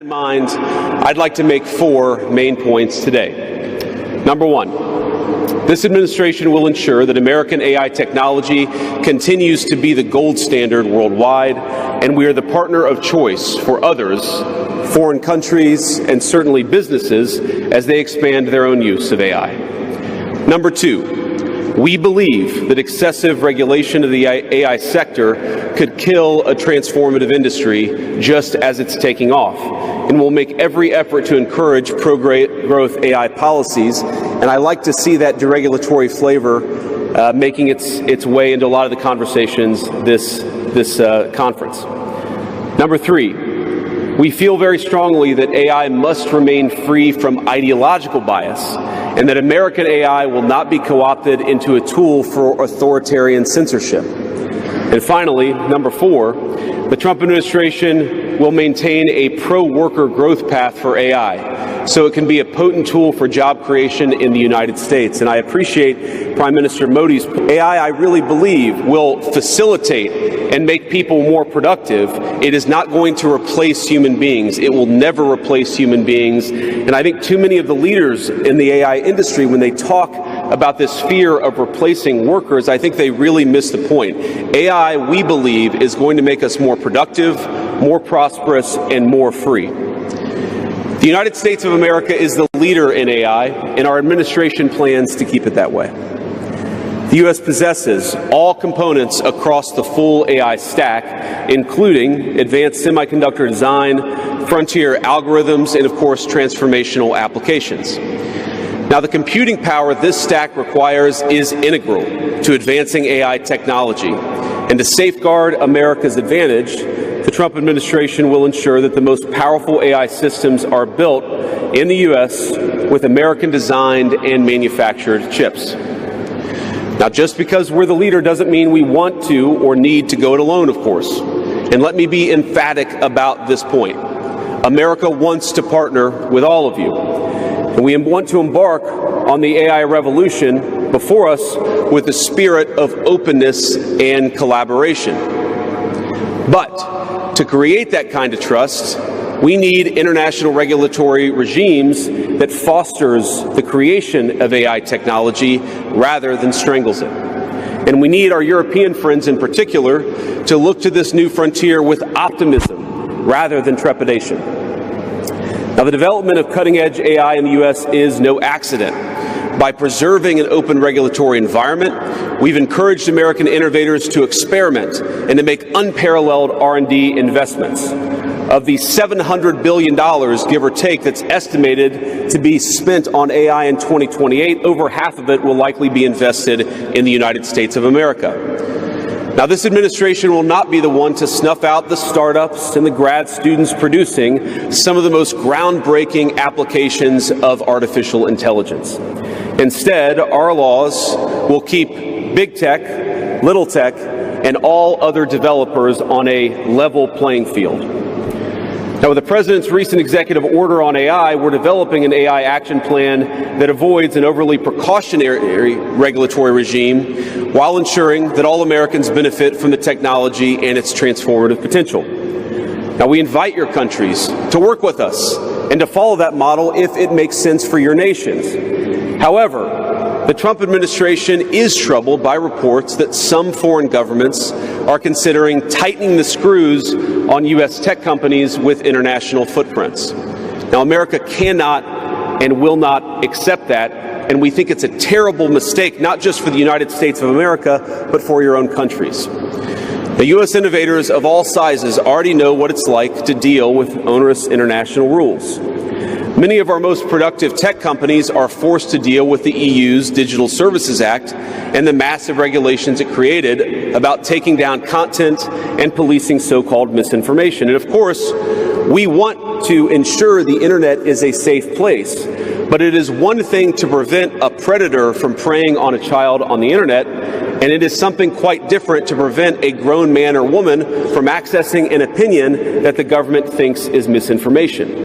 In mind, I'd like to make 4 main points today. Number 1, this administration will ensure that American AI technology continues to be the gold standard worldwide, and we are the partner of choice for others, foreign countries, and certainly businesses as they expand their own use of AI. Number 2, we believe that excessive regulation of the AI sector could kill a transformative industry just as it's taking off, and will make every effort to encourage pro-growth AI policies. And I like to see that deregulatory flavor making its way into a lot of the conversations this conference. Number 3, we feel very strongly that AI must remain free from ideological bias, and that American AI will not be co-opted into a tool for authoritarian censorship. And finally, number 4, the Trump administration will maintain a pro-worker growth path for AI, so it can be a potent tool for job creation in the United States. And I appreciate Prime Minister Modi's AI, I really believe, will facilitate and make people more productive. It is not going to replace human beings. It will never replace human beings. And I think too many of the leaders in the AI industry, when they talk about this fear of replacing workers, I think they really miss the point. AI, we believe, is going to make us more productive, more prosperous, and more free. The United States of America is the leader in AI, and our administration plans to keep it that way. The U.S. possesses all components across the full AI stack, including advanced semiconductor design, frontier algorithms, and of course, transformational applications. Now, the computing power this stack requires is integral to advancing AI technology. And to safeguard America's advantage, the Trump administration will ensure that the most powerful AI systems are built in the U.S. with American-designed and manufactured chips. Now, just because we're the leader doesn't mean we want to or need to go it alone, of course. And let me be emphatic about this point. America wants to partner with all of you. And we want to embark on the AI revolution before us with the spirit of openness and collaboration. But to create that kind of trust, we need international regulatory regimes that fosters the creation of AI technology rather than strangles it. And we need our European friends in particular to look to this new frontier with optimism rather than trepidation. Now, the development of cutting-edge AI in the U.S. is no accident. By preserving an open regulatory environment, we've encouraged American innovators to experiment and to make unparalleled R&D investments. Of the $700 billion, give or take, that's estimated to be spent on AI in 2028, over half of it will likely be invested in the United States of America. Now, this administration will not be the one to snuff out the startups and the grad students producing some of the most groundbreaking applications of artificial intelligence. Instead, our laws will keep big tech, little tech, and all other developers on a level playing field. Now, with the President's recent executive order on AI, we're developing an AI action plan that avoids an overly precautionary regulatory regime while ensuring that all Americans benefit from the technology and its transformative potential. Now, we invite your countries to work with us and to follow that model if it makes sense for your nations. However, the Trump administration is troubled by reports that some foreign governments are considering tightening the screws on U.S. tech companies with international footprints. Now, America cannot and will not accept that, and we think it's a terrible mistake, not just for the United States of America, but for your own countries. The U.S. innovators of all sizes already know what it's like to deal with onerous international rules. Many of our most productive tech companies are forced to deal with the EU's Digital Services Act and the massive regulations it created about taking down content and policing so-called misinformation. And of course, we want to ensure the internet is a safe place, but it is one thing to prevent a predator from preying on a child on the internet, and it is something quite different to prevent a grown man or woman from accessing an opinion that the government thinks is misinformation.